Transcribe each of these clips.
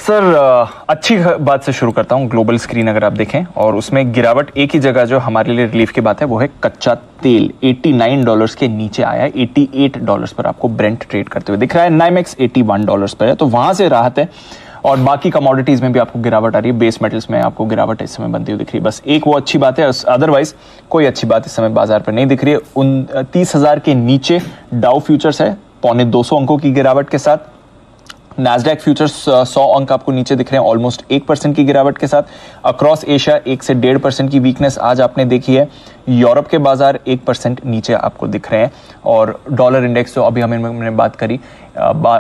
Sir अच्छी बात से शुरू करता हूं। ग्लोबल स्क्रीन अगर आप देखें और उसमें गिरावट एक ही जगह जो हमारे लिए रिलीफ की बात है वो है कच्चा तेल। $89 के नीचे आया है। $88 पर आपको ब्रेंट ट्रेड करते हुए दिख रहा है। नाइमेक्स $81 पर है, तो वहां से राहत है। और बाकी कमोडिटीज में भी आपको गिरावट आ रही है। बेस मेटल्स में आपको गिरावट इस समय बनती हुई दिख रही है। बस एक वो अच्छी बात है, अदरवाइज कोई अच्छी बात इस समय बाजार पर नहीं दिख रही है। 30,000 के नीचे डाउ फ्यूचर्स है 250 अंकों की गिरावट के साथ। नैस्डैक फ्यूचर्स 100 अंक आपको नीचे दिख रहे हैं, ऑलमोस्ट 1% की गिरावट के साथ। अक्रॉस एशिया 1 से 1.5% की वीकनेस आज आपने देखी है। यूरोप के बाजार 1% नीचे आपको दिख रहे हैं। और डॉलर इंडेक्स जो अभी हमने बात करी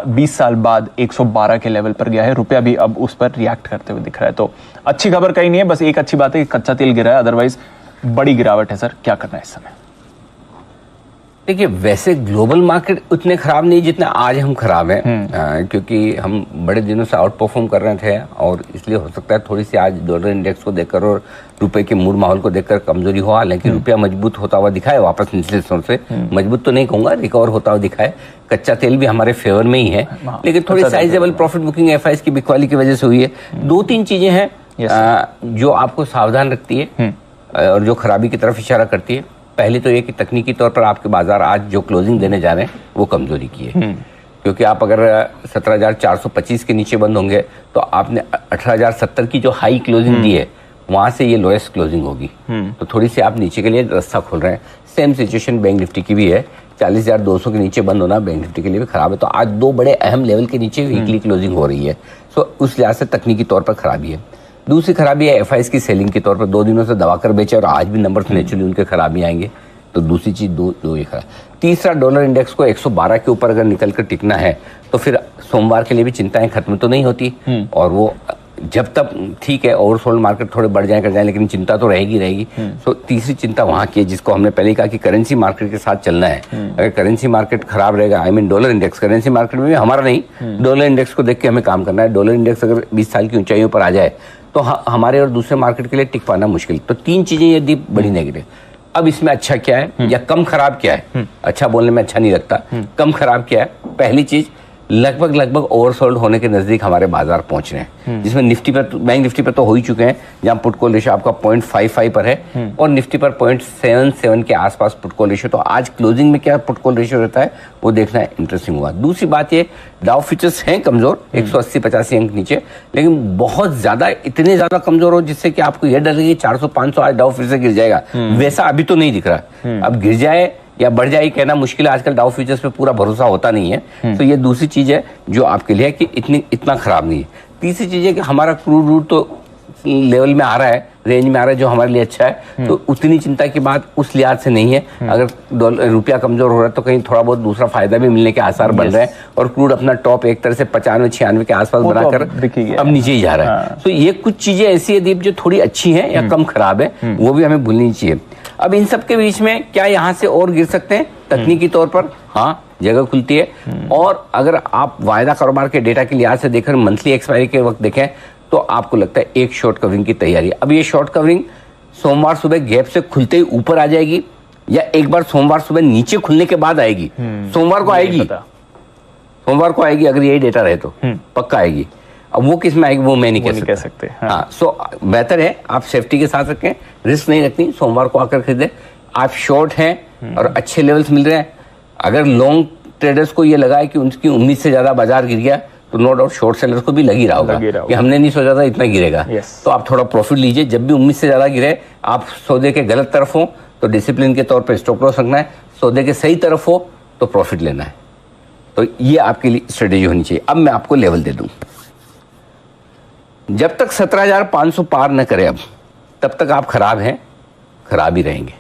20 साल बाद 112 के लेवल पर गया है। रुपया भी अब उस पर रिएक्ट करते हुए दिख रहा है। तो अच्छी खबर कहीं नहीं है, बस एक अच्छी बात है कि कच्चा तेल गिरा है, अदरवाइज बड़ी गिरावट है। सर क्या करना है इस समय? देखिए, वैसे ग्लोबल मार्केट उतने खराब नहीं जितना आज हम खराब हैं, क्योंकि हम बड़े दिनों से आउट परफॉर्म कर रहे थे और इसलिए हो सकता है थोड़ी सी आज डॉलर इंडेक्स को देखकर और रुपए के मूड माहौल को देखकर कमजोरी हो। हालांकि रुपया मजबूत होता हुआ दिखाए, वापस निचले स्तर से मजबूत तो नहीं कहूंगा, रिकवर होता हुआ दिखाए। कच्चा तेल भी हमारे फेवर में ही है, लेकिन थोड़ी साइजेबल प्रॉफिट बुकिंग एफआईएस की बिकवाली की वजह से हुई है। 2-3 चीजें हैं जो आपको सावधान रखती है और जो खराबी की तरफ इशारा करती है। पहले तो ये कि तकनीकी तौर पर आपके बाजार आज जो क्लोजिंग देने जा रहे हैं वो कमजोरी की है, क्योंकि आप अगर 17,425 के नीचे बंद होंगे तो आपने 18,070 की जो हाई क्लोजिंग दी है वहां से ये लोएस्ट क्लोजिंग होगी, तो थोड़ी सी आप नीचे के लिए रास्ता खोल रहे हैं। सेम सिचुएशन बैंक निफ्टी की भी है। 40,200 के नीचे बंद होना बैंक निफ्टी के लिए भी खराब है। तो आज 2 बड़े अहम लेवल के नीचे वीकली क्लोजिंग हो रही है, सो उस लिहाज से तकनीकी तौर पर खराबी है। दूसरी खराबी है एफआईएस की सेलिंग के तौर पर 2 दिनों से दबाकर बेचे और आज भी नंबर्स नेचुरली उनके खराबी आएंगे। तो दूसरी चीज दो ये खराब। तीसरा, डॉलर इंडेक्स को 112 के ऊपर अगर निकल कर टिकना है तो फिर सोमवार के लिए भी चिंताएं खत्म तो नहीं होती, और वो जब तक ठीक है ओवरसोल्ड मार्केट थोड़े बढ़ जाए कर जाए, लेकिन चिंता तो रहेगी। तो तीसरी चिंता वहां की है जिसको हमने पहले कहा कि करेंसी मार्केट के साथ चलना है। अगर करेंसी मार्केट खराब रहेगा, I mean dollar index, currency market में भी हमारा नहीं, डॉलर इंडेक्स को देख के हमें काम करना है। डॉलर इंडेक्स अगर 20 साल की ऊंचाइयों पर आ जाए तो हमारे और दूसरे मार्केट के लिए टिक पाना मुश्किल। तो 3 चीजें ये दी बड़ी नेगेटिव। अब इसमें अच्छा क्या है या कम खराब क्या है? अच्छा बोलने में अच्छा नहीं लगता, कम खराब क्या है? पहली चीज, लगभग ओवरसोल्ड होने के नजदीक हमारे बाजार पहुंच रहे हैं, जिसमें निफ्टी पर, बैंक निफ्टी पर तो हो ही चुके हैं, जहां पुट कॉल रेशियो आपका 0.55 पर है और निफ्टी पर 0.77 के आसपास पुट कॉल रेशियो। तो आज क्लोजिंग में क्या पुट कॉल रेशियो रहता है वो देखना इंटरेस्टिंग हुआ। दूसरी बात ये, डाउ फ्यूचर्स हैं कमजोर 180-85 अंक नीचे, लेकिन बहुत ज्यादा, इतने ज्यादा कमजोर हो जिससे कि आपको यह डर लगे 400-500 आज डाउ फिर से गिर जाएगा, वैसा अभी तो नहीं दिख रहा। अब गिर जाए या बढ़ जाए कहना मुश्किल है, आजकल डाउ फ्यूचर्स पे पूरा भरोसा होता नहीं है। तो ये दूसरी चीज है जो आपके लिए है कि इतना खराब नहीं है। तीसरी चीज है कि हमारा क्रूड रूट तो लेवल में आ रहा है, रेंज में आ रहा है, जो हमारे लिए अच्छा है, तो उतनी चिंता की बात उस लिहाज से नहीं है। अगर रुपया कमजोर हो रहा है तो कहीं थोड़ा बहुत दूसरा फायदा भी मिलने के आसार बन रहे हैं, और क्रूड अपना टॉप एक तरह से 95-96 के आसपास बनाकर अब नीचे ही जा रहा है। तो ये कुछ चीजें ऐसी है दीप जो थोड़ी अच्छी है या कम खराब है, वो भी हमें भूलनी चाहिए। अब इन सब के बीच में क्या यहाँ से और गिर सकते हैं तकनीकी तौर पर? हाँ, जगह खुलती है। और अगर आप वायदा कारोबार के डेटा के लिहाज से देखें, मंथली एक्सपायरी के वक्त देखें, तो आपको लगता है एक शॉर्ट कवरिंग की तैयारी। अब ये शॉर्ट कवरिंग सोमवार सुबह गैप से खुलते ही ऊपर आ जाएगी या एक बार सोमवार सुबह नीचे खुलने के बाद आएगी? सोमवार को आएगी, सोमवार को आएगी अगर यही डेटा रहे तो पक्का आएगी। अब वो किस में आएगी वो मैं नहीं कह सकते। हाँ, सो बेहतर है आप सेफ्टी के साथ रखें, रिस्क नहीं रखनी, सोमवार को आकर खरीदें। आप शॉर्ट हैं और अच्छे लेवल्स मिल रहे हैं। अगर लॉन्ग ट्रेडर्स को ये लगा है कि उनकी उम्मीद से ज्यादा बाजार गिर गया तो नो डाउट शॉर्ट सेलर्स को भी लगी रहा होगा कि हमने नहीं सोचा था इतना गिरेगा। तो आप थोड़ा प्रॉफिट लीजिए। जब भी उम्मीद से ज्यादा गिरे, आप सौदे के गलत तरफ हो तो डिसिप्लिन के तौर पर स्टॉप लॉस रखना है, सौदे के सही तरफ हो तो प्रॉफिट लेना है। तो ये आपके लिए स्ट्रेटेजी होनी चाहिए। अब मैं आपको लेवल दे दूं, जब तक 17,500 पार न करे अब तब तक आप खराब हैं, खराब ही रहेंगे,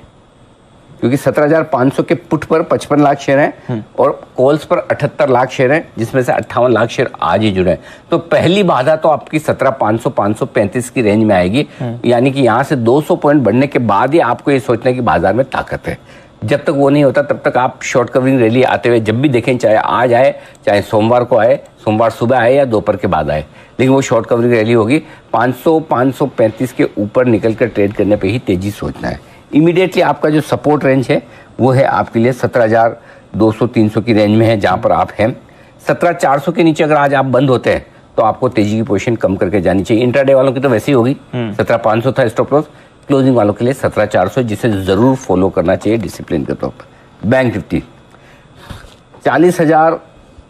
क्योंकि 17,500 के पुट पर 55 लाख शेयर हैं और कॉल्स पर 78 लाख शेयर हैं, जिसमें से 58 लाख शेयर आज ही जुड़े हैं। तो पहली बाधा तो आपकी 17,500-535 की रेंज में आएगी, यानी कि यहां से 200 पॉइंट बढ़ने के बाद ही आपको ये सोचना है कि बाजार में ताकत है। जब तक वो नहीं होता तब तक आप शॉर्ट कवरिंग रैली आते हुए जब भी देखें, चाहे आज आए, चाहे सोमवार को आए, सोमवार सुबह आए या दोपहर के बाद आए, लेकिन वो शॉर्ट कवरिंग रैली होगी। 500-535 के ऊपर निकल कर ट्रेड करने पे ही तेजी सोचना है। इमीडिएटली आपका जो सपोर्ट रेंज है वो है आपके लिए 17,200-300 की रेंज में है, जहां पर आप हैं। 17,400 के नीचे अगर आज आप बंद होते हैं तो तो आपको तेजी की पोजीशन कम करके जानी चाहिए। इंट्राडे वालों की तो वैसे ही होगी, 17,500 था स्टॉप लॉस, क्लोजिंग वालों के लिए 17,400, जिसे जरूर फॉलो करना चाहिए डिसिप्लिन के तौर पर। बैंक निफ्टी 40,000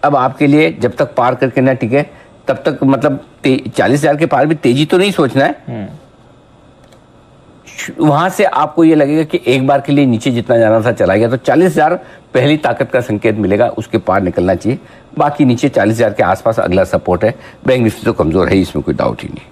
अब आपके लिए जब तक पार करके ना टिके तब तक, मतलब 40,000 के पार भी तेजी तो नहीं सोचना है। वहां से आपको ये लगेगा कि एक बार के लिए नीचे जितना जाना था चला गया, तो 40,000 पहली ताकत का संकेत मिलेगा, उसके पार निकलना चाहिए। बाकी नीचे 40,000 के आसपास अगला सपोर्ट है। बैंक निफ्टी तो कमजोर है, इसमें कोई डाउट ही नहीं।